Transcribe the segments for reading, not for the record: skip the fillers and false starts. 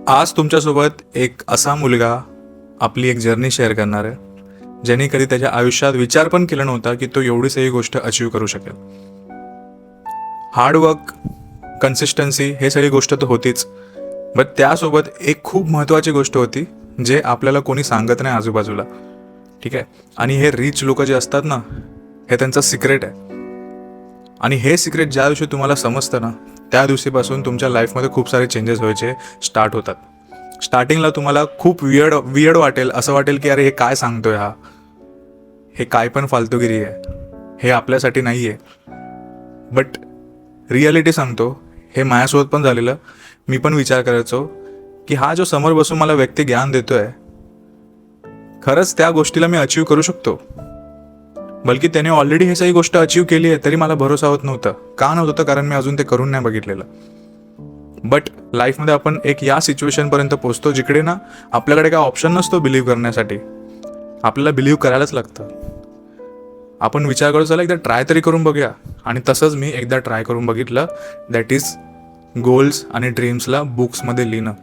आज तुमच्यासोबत एक असा मुलगा आपली एक जर्नी शेअर करणार आहे, ज्याने कधी त्याच्या आयुष्यात विचार पण केला नव्हता की तो एवढी सगळी गोष्ट अचीव करू शकेल. हार्डवर्क, कन्सिस्टन्सी हे सगळी गोष्ट तर होतीच, बट त्यासोबत एक खूप महत्त्वाची गोष्ट होती जे आपल्याला कोणी सांगत नाही आजूबाजूला. ठीक आहे. आणि हे रिच लोक जे असतात ना, हे त्यांचं सिक्रेट आहे. आणि हे सिक्रेट ज्या दिवशी तुम्हाला समजतं ना, त्या दिवशीपासून तुमच्या लाईफमध्ये खूप सारे चेंजेस व्हायचे स्टार्ट होतात. स्टार्टिंगला तुम्हाला खूप वियर्ड वाटेल, असं वाटेल की अरे हे काय सांगतोय हा, हे काय पण फालतूगिरी आहे, हे आपल्यासाठी नाही आहे. बट रियालिटी सांगतो, हे माझ्यासोबत पण झालेलं. मी पण विचार करायचो की हा जो समोर बसून मला व्यक्ती ज्ञान देतोय, खरंच त्या गोष्टीला मी अचीव करू शकतो. बल्कि त्याने ऑलरेडी हे सगळी गोष्ट अचीव केली आहे, तरी मला भरोसा होत नव्हतं. का नव्हतं होतं? कारण मी अजून ते करून नाही बघितलेलं. बट लाईफमध्ये आपण एक या सिच्युएशनपर्यंत पोहोचतो जिकडे ना आपल्याकडे काय ऑप्शन नसतो बिलीव्ह करण्यासाठी. आपल्याला बिलीव्ह करायलाच लागतं. आपण विचार करतो चला एकदा ट्राय तरी करून बघूया. आणि तसंच मी एकदा ट्राय करून बघितलं. दॅट इज गोल्स आणि ड्रीम्सला बुक्समध्ये लिहिणं.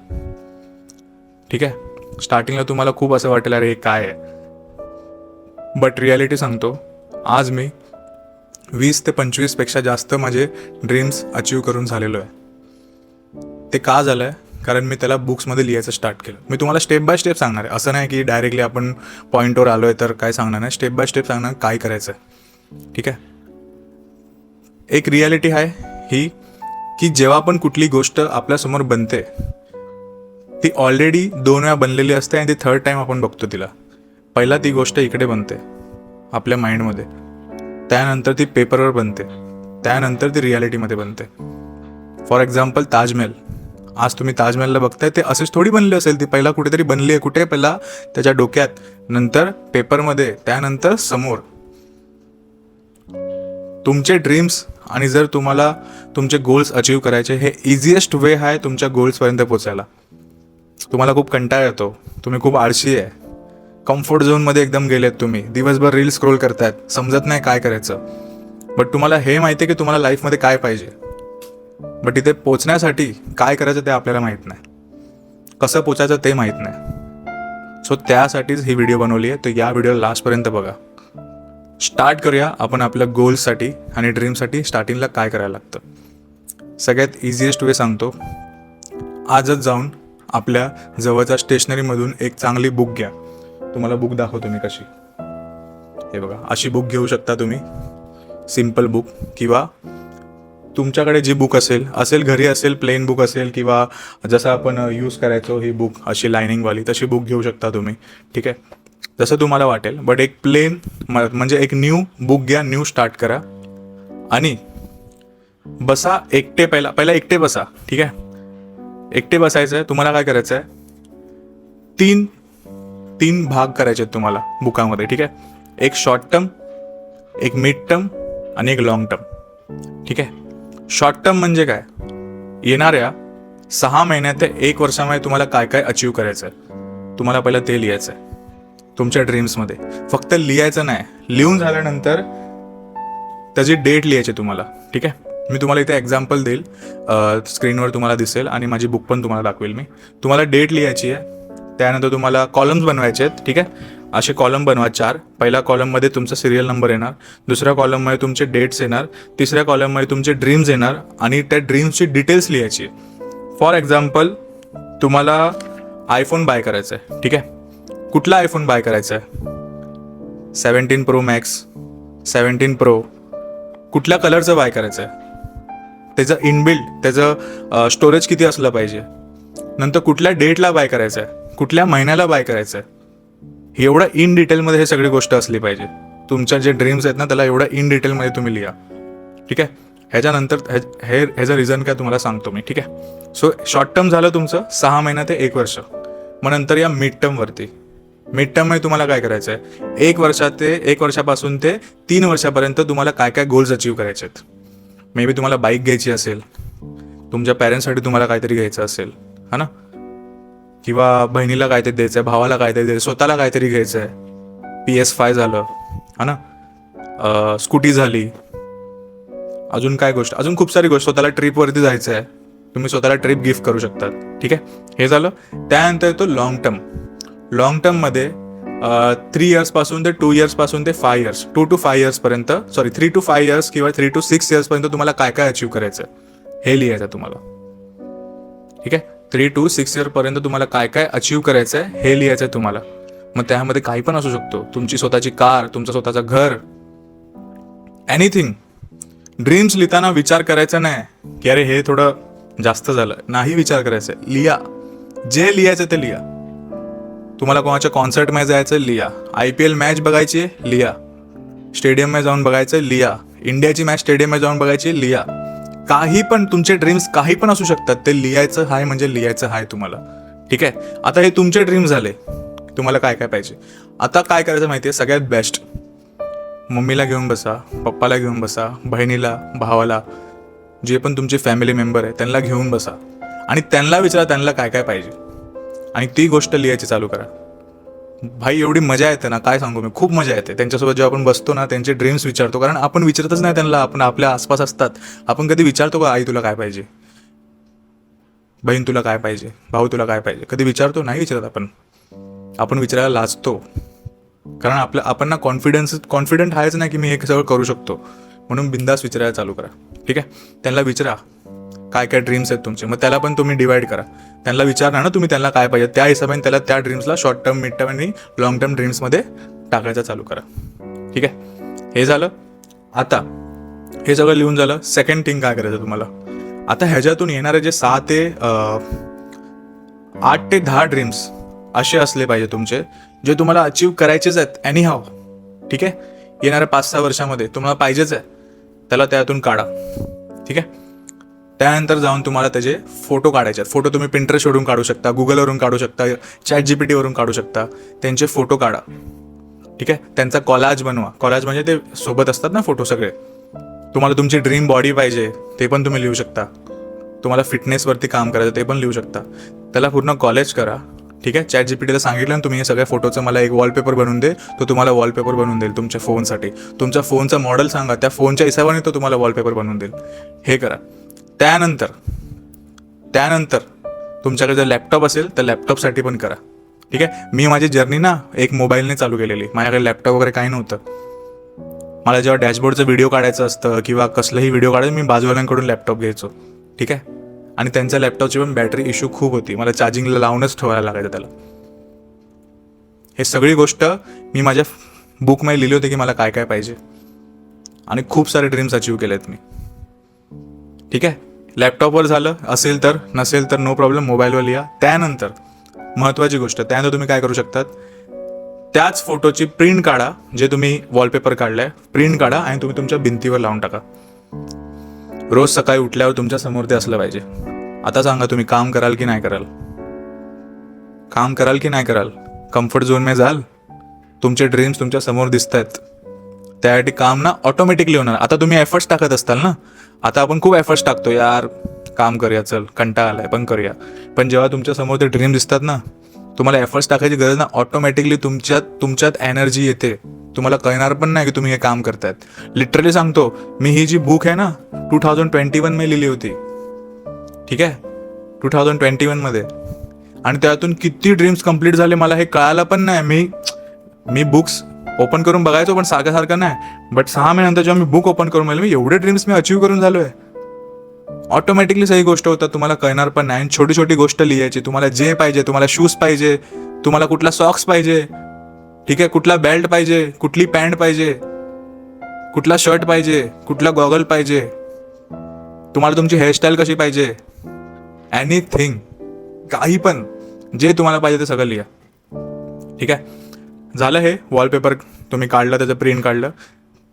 ठीक आहे. स्टार्टिंगला तुम्हाला खूप असं वाटेल अरे हे काय आहे, बट रियालिटी सांगतो, आज मी 20 ते 25 पेक्षा जास्त माझे ड्रीम्स अचीव करून झालेलो आहे. ते का झालं आहे? कारण मी त्याला बुक्समध्ये लिहायचं स्टार्ट केलं. मी तुम्हाला स्टेप बाय स्टेप सांगणार आहे. असं नाही की डायरेक्टली आपण पॉईंटवर आलो आहे तर काय सांगणार नाही. स्टेप बाय स्टेप सांगणार काय करायचं आहे. ठीक आहे. एक रियालिटी आहे ही की जेव्हा पण कुठली गोष्ट आपल्यासमोर बनते, ती ऑलरेडी 2 वेळा बनलेली असते आणि ती थर्ड टाईम आपण बघतो तिला. पहिला ती गोष्ट इकडे बनते आपल्या माइंडमध्ये, त्यानंतर ती पेपरवर बनते, त्यानंतर ती रियालिटीमध्ये बनते. For example Taj Mahal. आज तुम्ही ताजमहलला बघताय, ते असेच थोडी बनली असेल. ती पहिला कुठेतरी बनली आहे. कुठे? पहिला त्याच्या डोक्यात, नंतर पेपरमध्ये, त्यानंतर समोर. तुमचे ड्रीम्स आणि जर तुम्हाला तुमचे गोल्स अचीव करायचे, हे इझिएस्ट वे आहे तुमच्या गोल्सपर्यंत पोचायला. तुम्हाला खूप कंटाळा येतो, तुम्ही खूप आळशी आहे, कम्फर्ट झोनमध्ये एकदम गेलेत, तुम्ही दिवसभर रील स्क्रोल करतायत, समजत नाही काय करायचं. बट तुम्हाला हे माहिती आहे की तुम्हाला लाईफमध्ये काय पाहिजे, बट इथे पोचण्यासाठी काय करायचं ते आपल्याला माहीत नाही, कसं पोचायचं ते माहीत नाही. सो त्यासाठीच ही व्हिडिओ बनवली आहे. तर या व्हिडिओ लास्टपर्यंत बघा. स्टार्ट करूया आपण आपल्या गोल्ससाठी आणि ड्रीमसाठी स्टार्टिंगला काय करायला लागतं. सगळ्यात इझिएस्ट वे सांगतो. आजच जाऊन आपल्या जवळच्या स्टेशनरीमधून एक चांगली बुक घ्या. तुम्हाला बुक दाखवतो मी कशी. हे बघा, अशी बुक घेऊ शकता तुम्ही, सिम्पल बुक. किंवा तुमच्याकडे जी बुक असेल घरी असेल, प्लेन बुक असेल, किंवा जसं आपण यूज करायचो ही बुक अशी लायनिंगवाली, तशी बुक घेऊ शकता तुम्ही. ठीक आहे. जसं तुम्हाला वाटेल. बट एक प्लेन म्हणजे एक न्यू बुक घ्या, न्यू स्टार्ट करा आणि बसा एकटे. पहिला एकटे बसा. ठीक आहे. एकटे बसायचं आहे. तुम्हाला काय करायचं आहे, तीन भाग करायचे आहेत तुम्हाला बुकामध्ये. ठीक आहे. एक शॉर्ट टर्म, एक मिड टर्म आणि एक लॉंग टर्म. ठीक आहे. शॉर्ट टर्म म्हणजे काय, येणाऱ्या 6 महिन्यात ते 1 वर्षामध्ये तुम्हाला काय काय अचीव करायचं आहे, तुम्हाला पहिलं ते लिहायचं आहे. तुमच्या ड्रीम्समध्ये फक्त लिहायचं नाही, लिहून झाल्यानंतर त्याची डेट लिहायची तुम्हाला. ठीक आहे. मी तुम्हाला इथे एक्झाम्पल देईल, स्क्रीनवर तुम्हाला दिसेल, आणि माझी बुक पण तुम्हाला दाखवेल मी. तुम्हाला डेट लिहायची आहे. त्यानंतर तुम्हाला कॉलम्स बनवायचे आहेत. ठीक आहे. असे कॉलम बनवा 4. पहिल्या कॉलममध्ये तुमचा सिरियल नंबर येणार, दुसऱ्या कॉलममध्ये तुमचे डेट्स येणार, तिसऱ्या कॉलममध्ये तुमचे ड्रीम्स येणार आणि त्या ड्रीम्सची डिटेल्स लिहायची. फॉर एक्झाम्पल, तुम्हाला आयफोन बाय करायचा आहे. ठीक आहे. कुठला आयफोन बाय करायचा आहे? 17 Pro Max, 17 Pro. कुठल्या कलरचं बाय करायचं आहे, त्याचं इनबिल्ड, त्याचं स्टोरेज किती असलं पाहिजे, नंतर कुठल्या डेटला बाय करायचं आहे, कुठल्या महिन्याला बाय करायचं आहे, एवढं इन डिटेलमध्ये हे सगळी गोष्ट असली पाहिजे. तुमच्या जे ड्रीम्स आहेत ना, त्याला एवढं इन डिटेलमध्ये तुम्ही लिहा. ठीक आहे. ह्याच्यानंतर ह्याचं रिझन काय तुम्हाला सांगतो मी. ठीक आहे. सो शॉर्ट टर्म झालं तुमचं 6 महिना ते 1 वर्ष. मग नंतर या मिड टर्मवरती. मिड टर्ममध्ये तुम्हाला काय करायचं आहे, 1 वर्षापासून ते 3 वर्षापर्यंत तुम्हाला काय काय गोल्स अचीव करायचे आहेत. मे बी तुम्हाला बाईक घ्यायची असेल, तुमच्या पॅरेंट्ससाठी तुम्हाला काहीतरी घ्यायचं असेल, हा ना, किंवा बहिणीला काहीतरी द्यायचं आहे, भावाला काहीतरी द्यायचं, स्वतःला काहीतरी घ्यायचं आहे. PS5 झालं, हा ना, स्कूटी झाली, अजून काय गोष्ट, अजून खूप सारी गोष्ट, स्वतःला ट्रिपवरती जायचं आहे. तुम्ही स्वतःला ट्रिप गिफ्ट करू शकतात. ठीक आहे, हे झालं. त्यानंतर येतो लॉंग टर्म. लॉंग टर्ममध्ये 3 इयर्सपासून ते 2 इयर्सपासून ते 5 इयर्स, 2 to 5 इयर्सपर्यंत, 3 to 5 इयर्स किंवा 3 to 6 इयर्सपर्यंत तुम्हाला काय काय अचीव्ह करायचं हे लिहायचं तुम्हाला. ठीक आहे, 3 to 6 इयर्सपर्यंत तुम्हाला काय काय अचीव्ह करायचं आहे हे लिहायचं आहे तुम्हाला. मग त्यामध्ये काही पण असू शकतो, तुमची स्वतःची कार, तुमचं स्वतःचं घर, एनिथिंग. ड्रीम्स लिहिताना विचार करायचा नाही की अरे हे थोडं जास्त झालं, नाही विचार करायचा, लिहा. जे लिहायचं ते लिहा. तुम्हाला कोणाच्या कॉन्सर्टमध्ये जायचं लिहा, IPL मॅच बघायची लिहा, स्टेडियममध्ये जाऊन बघायचं लिहा, इंडियाची मॅच स्टेडियममध्ये जाऊन बघायची लिहा. काही पण तुमचे ड्रीम्स काही पण असू शकतात, ते लिहायचं आहे म्हणजे लिहायचं आहे तुम्हाला. ठीक आहे, आता हे तुमचे ड्रीम झाले, तुम्हाला काय काय पाहिजे. आता काय करायचं माहिती आहे, सगळ्यात बेस्ट मम्मीला घेऊन बसा, पप्पाला घेऊन बसा, बहिणीला, भावाला, जे पण तुमचे फॅमिली मेंबर आहे त्यांना घेऊन बसा आणि त्यांना विचारा त्यांना काय काय पाहिजे आणि ती गोष्ट लिहायची चालू करा. भाई एवढी मजा येते ना, काय सांगू मी, खूप मजा येते त्यांच्यासोबत जेव्हा आपण बसतो ना, त्यांचे ड्रीम्स विचारतो. कारण आपण विचारतच नाही त्यांना, आपण आपल्या आसपास असतात. आपण कधी विचारतो का आई तुला काय पाहिजे, बहीण तुला काय पाहिजे, भाऊ तुला काय पाहिजे, कधी विचारतो? नाही विचारत आपण. आपण विचारायला लाजतो कारण आपण ना कॉन्फिडंट आहेच नाही की मी हे सगळं करू शकतो. म्हणून बिंदास विचारायला चालू करा. ठीक आहे, त्यांना विचारा काय काय ड्रीम्स आहेत तुमचे, मग त्याला पण तुम्ही डिवाइड करा. त्यांना विचारणार ना तुम्ही त्यांना काय पाहिजे, त्या हिशोबाने त्याला त्या ड्रीम्सला शॉर्ट टर्म, मिड टर्म आणि लॉंग टर्म ड्रीम्समध्ये टाकायचं चालू करा. ठीक आहे, हे झालं. आता हे सगळं लिहून झालं. सेकंड थिंग काय करायचं तुम्हाला, आता ह्याच्यातून येणारे जे 8 ते 10 ड्रीम्स असे असले पाहिजे तुमचे, जे तुम्हाला अचीव्ह करायचेच आहेत एनी हाव. ठीक आहे, येणाऱ्या 5-6 वर्षामध्ये तुम्हाला पाहिजेच आहे, त्याला त्यातून काढा. ठीक आहे, त्यानंतर जाऊन तुम्हाला त्याचे फोटो काढायचे आहेत. फोटो तुम्ही पिंटरेस्टवरून काढू शकता, गुगलवरून काढू शकता, ChatGPTवरून काढू शकता. त्यांचे फोटो काढा. ठीक आहे, त्यांचा कॉलाज बनवा. कॉलाज म्हणजे ते सोबत असतात ना फोटो सगळे. तुम्हाला तुमची ड्रीम बॉडी पाहिजे ते पण तुम्ही लिहू शकता. तुम्हाला फिटनेसवरती काम करायचं ते पण लिहू शकता. त्याला पूर्ण कॉलेज करा. ठीक आहे, ChatGPTला सांगितलं ना तुम्ही हे सगळ्या फोटोचं मला एक वॉलपेपर बनवून दे, तो तुम्हाला वॉलपेपर बनवून देईल तुमच्या फोनसाठी. तुमच्या फोनचा मॉडेल सांगा, त्या फोनच्या हिशोबाने तो तुम्हाला वॉलपेपर बनवून देईल. हे करा. त्यानंतर तुमच्याकडे जर लॅपटॉप असेल तर लॅपटॉपसाठी पण करा. ठीक आहे, मी माझी जर्नी ना एक मोबाईलने चालू केलेली. माझ्याकडे लॅपटॉप वगैरे काही नव्हतं. मला जेव्हा डॅशबोर्डचं व्हिडिओ काढायचं असतं किंवा कसलंही व्हिडिओ काढायचं, मी बाजूवाल्यांकडून लॅपटॉप घ्यायचो. ठीक आहे, आणि त्यांच्या लॅपटॉपची पण बॅटरी इश्यू खूप होती, मला चार्जिंगला लावूनच ठेवायला लागायचं त्याला. हे सगळी गोष्ट मी माझ्या बुकमध्ये लिहिली होती की मला काय काय पाहिजे आणि खूप सारे ड्रीम्स अचीव्ह केलेत मी. ठीक आहे, लॅपटॉपवर झालं असेल तर, नसेल तर नो प्रॉब्लेम, मोबाईलवर लिहा. त्यानंतर महत्त्वाची गोष्ट, त्यानंतर तुम्ही काय करू शकतात, त्याच फोटोची प्रिंट काढा, जे तुम्ही वॉलपेपर काढलाय प्रिंट काढा आणि तुम्ही तुमच्या भिंतीवर लावून टाका. रोज सकाळी उठल्यावर तुमच्या समोर ते असलं पाहिजे. आता सांगा तुम्ही काम कराल की नाही कराल, काम कराल की नाही कराल, कम्फर्ट झोनमध्ये जाल, तुमचे ड्रीम्स तुमच्या समोर दिसत आहेत, त्यासाठी काम ना ऑटोमॅटिकली होणार. आता तुम्ही एफर्ट्स टाकत असताल ना, आता आपण खूप एफर्ट्स टाकतो, यार काम करूया, चल कंटाळा आलाय पण करूया. पण जेव्हा तुमच्या समोर ते ड्रीम दिसतात ना, तुम्हाला एफर्ट्स टाकायची गरज ना, ऑटोमॅटिकली तुमच्यात एनर्जी येते. तुम्हाला कळणार पण नाही की तुम्ही हे काम करतायत. लिटरली सांगतो, मी ही जी बुक आहे ना 2021 मध्ये लिहिली होती. ठीक आहे, 2021 मध्ये, आणि त्यातून किती ड्रीम्स कंप्लीट झाले मला हे कळालं पण नाही. मी बुक्स ओपन करून बघायचो पण सारखं नाही. बट 6 महिन्यानंतर जेव्हा मी बुक ओपन करून बघितलं, मी एवढे ड्रीम्स मी अचीव्ह करून झालोय. ऑटोमॅटिकली सही गोष्ट होतात, तुम्हाला कळणार पण नाही. छोटी छोटी गोष्ट लिहायची. तुम्हाला जे पाहिजे, तुम्हाला शूज पाहिजे, तुम्हाला कुठला सॉक्स पाहिजे, ठीक आहे, कुठला बेल्ट पाहिजे, कुठली पॅन्ट पाहिजे, कुठला शर्ट पाहिजे, कुठला गॉगल पाहिजे, तुम्हाला तुमची हेअरस्टाईल कशी पाहिजे, एनिथिंग, काही पण जे तुम्हाला पाहिजे ते सगळं लिहा. ठीक आहे, झालं. हे वॉलपेपर तुम्ही काढलं, त्याचं प्रिंट काढलं.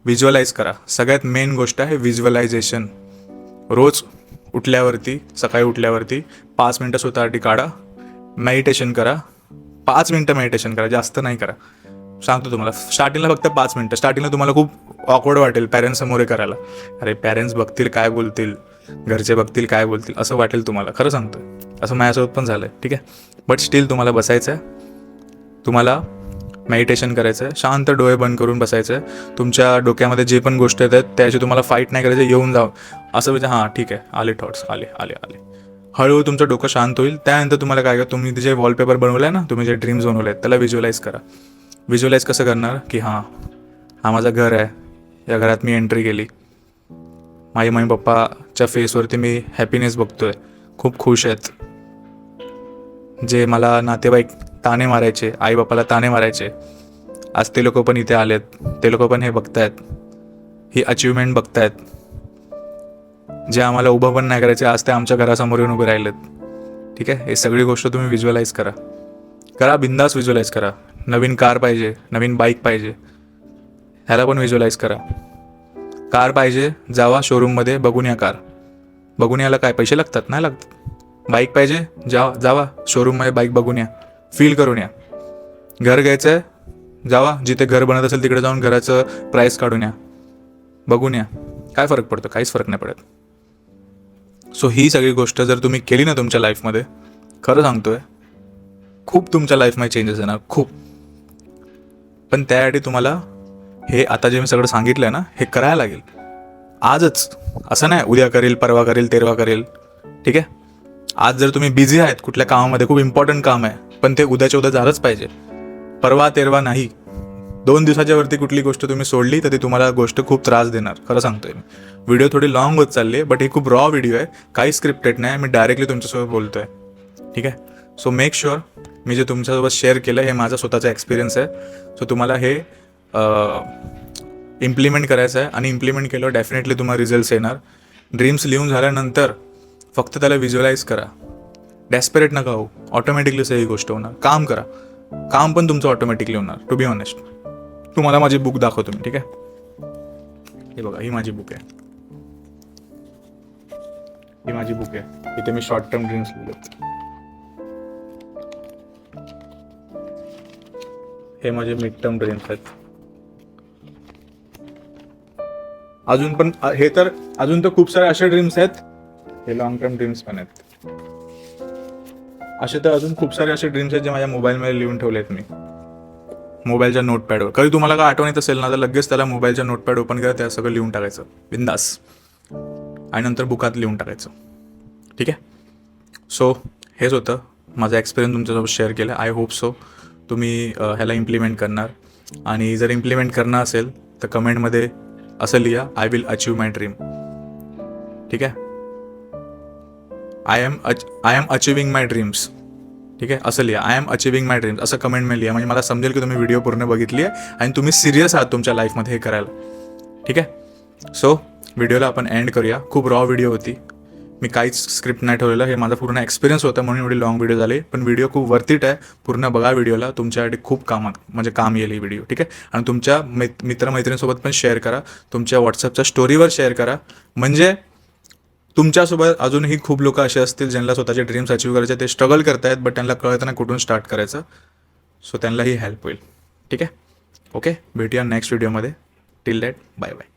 व्हिज्युअलाइज करा. सगळ्यात मेन गोष्ट आहे व्हिज्युअलायझेशन. रोज उठल्यावरती, सकाळी उठल्यावरती 5 मिनटं स्वतःसाठी काढा. मेडिटेशन करा. 5 मिनटं मेडिटेशन करा, जास्त नाही करा. सांगतो तुम्हाला, स्टार्टिंगला फक्त 5 मिनटं. स्टार्टिंगला तुम्हाला खूप ऑकवर्ड वाटेल पॅरेंट्स समोर करायला. अरे पॅरेंट्स बघतील काय बोलतील, घरचे बघतील काय बोलतील, असं वाटेल तुम्हाला. खरं सांगतो, असं माझ्यासोबत पण झालं. ठीक आहे, बट स्टील तुम्हाला बसायचं आहे, तुम्हाला मेडिटेशन करायचं आहे, शांत डोळे बंद करून बसायचं आहे. तुमच्या डोक्यामध्ये जे पण गोष्ट येतात त्याची तुम्हाला फाईट नाही करायचं, येऊन जावं असं म्हणजे हां ठीक आहे, आले थॉट्स, आले आले आले हळूहळू तुमचं डोकं शांत होईल. त्यानंतर तुम्हाला काय करा, तुम्ही जे वॉलपेपर बनवलं आहे ना, तुम्ही जे ड्रीम्स बनवले आहेत त्याला व्हिज्युअलाइज करा. व्हिज्युअलाइज कसं करणार की हा माझं घर आहे, या घरात मी एंट्री केली, माझे मम्मी पप्पाच्या फेसवरती मी हॅपीनेस बघतोय, खूप खुश आहेत. जे मला नातेवाईक ताणे मारायचे, आई बापाला ताणे मारायचे, आज ते लोक पण इथे आलेत, ते लोक पण हे बघतायत, ही अचिव्हमेंट बघतायत. जे आम्हाला उभं पण नाही करायचे, आज ते आमच्या घरासमोर येऊन उभे राहिलेत. ठीक आहे, हे सगळी गोष्ट तुम्ही व्हिज्युअलाइज करा, बिंदास व्हिज्युअलाइज करा. नवीन कार पाहिजे, नवीन बाईक पाहिजे, ह्याला पण व्हिज्युअलाइज करा. कार पाहिजे, जावा शोरूममध्ये बघून या कार. बघून यायला काय पैसे लागतात? नाही लागतात. बाईक पाहिजे, जावा शोरूममध्ये बाईक बघून या, फील करून या. घर घ्यायचं आहे, जावा जिथे घर बनत असेल तिकडे जाऊन घराचं प्राईस काढून या, बघून या. काय फरक पडतो? काहीच फरक नाही पडत. सो ही सगळी गोष्ट जर तुम्ही केली ना तुमच्या लाईफमध्ये, खरं सांगतोय खूप तुमच्या लाईफमध्ये चेंजेस येणार, खूप. पण त्यासाठी तुम्हाला हे आता जे मी सगळं सांगितलं आहे ना, हे करायला लागेल आजच. असं नाही उद्या करेल, परवा करेल, तेरवा करेल. ठीक आहे, आज जर तुम्ही बिझी आहेत कुठल्या कामामध्ये, खूप इम्पॉर्टंट काम आहे, पण ते उद्याच्या उद्या झालंच पाहिजे. परवा तेरवा नाही. 2 दिवसाच्या वरती कुठली गोष्ट तुम्ही सोडली तर ती तुम्हाला गोष्ट खूप त्रास देणार. खरं सांगतोय मी. व्हिडिओ थोडी लॉंग होत चालली आहे, बट ही खूप रॉ व्हिडिओ आहे, काही स्क्रिप्टेड नाही, मी डायरेक्टली तुमच्यासोबत बोलतोय. ठीक आहे, सो मेक शुअर मी जे तुमच्यासोबत शेअर केलं हे माझा स्वतःचा एक्सपिरियन्स आहे. सो तुम्हाला हे इम्प्लिमेंट करायचं आहे, आणि इम्प्लिमेंट केलं डेफिनेटली तुम्हाला रिझल्ट्स येणार. ड्रीम्स लिहून झाल्यानंतर फक्त त्याला व्हिज्युअलाइज करा. डेस्परेट नका हो, ऑटोमॅटिकली सही गोष्ट होणार. काम करा, काम पण तुमचं ऑटोमॅटिकली होणार. टू बी ऑनेस्ट, तुम्हाला माझी बुक दाखवतो मी. ठीक आहे, हे बघा, ही माझी बुक आहे, ही माझी बुक आहे. इथे मी शॉर्ट टर्म ड्रीम्स लिहिलेत. हे माझे मिड टर्म ड्रीम्स आहेत. अजून पण अजून तर खूप सारे असे ड्रीम्स आहेत. हे लॉंग टर्म ड्रीम्स पण आहेत. असे तर अजून खूप सारे असे ड्रीम्स आहेत जे माझ्या मोबाईलमध्ये लिहून ठेवले आहेत मी, मोबाईलच्या नोटपॅडवर. कधी तुम्हाला काय आठवण येत असेल ना, तर लगेच त्याला मोबाईलच्या नोटपॅड ओपन करा, त्या सगळं लिहून टाकायचं बिंदास, आणि नंतर बुकात लिहून टाकायचं. ठीक आहे, सो हेच होतं माझा एक्सपिरियन्स तुमच्यासोबत शेअर केला. आय होप सो तुम्ही ह्याला इम्प्लिमेंट करणार. आणि जर इम्प्लिमेंट करणार असेल तर कमेंटमध्ये असं लिहा, I will achieve my dream. ठीक आहे, I am achieving my dreams. ठीक आहे, असं लिहा, I am achieving my dreams, असं कमेंटमध्ये लिहा. म्हणजे मला समजेल की तुम्ही व्हिडिओ पूर्ण बघितली आहे आणि तुम्ही सिरियस आहात तुमच्या लाईफमध्ये हे करायला. ठीक आहे, सो व्हिडिओला आपण एंड करूया. खूप रॉ व्हिडिओ होती, मी काहीच स्क्रिप्ट नाही ठेवलेलं, हे माझा पूर्ण एक्सपिरियन्स होता म्हणून एवढी लॉंग व्हिडिओ झाली. पण व्हिडिओ खूप वर्थिट आहे, पूर्ण बघा व्हिडिओला, तुमच्यासाठी खूप काम येईल ही व्हिडिओ. ठीक आहे, आणि तुमच्या मित्रमैत्रिणींसोबत पण शेअर करा, तुमच्या व्हॉट्सअपच्या स्टोरीवर शेअर करा. म्हणजे तुमच्यासोबत अजूनही खूप लोक असे असतील ज्यांना स्वतःचे ड्रीम्स अचीव करायचे, ते स्ट्रगल करतायत बट त्यांना कळत नाही कुठून स्टार्ट करायचं. सो त्यांनाही हेल्प होईल. ठीक आहे, ओके, भेटूया नेक्स्ट व्हिडिओमध्ये. Till that, bye bye.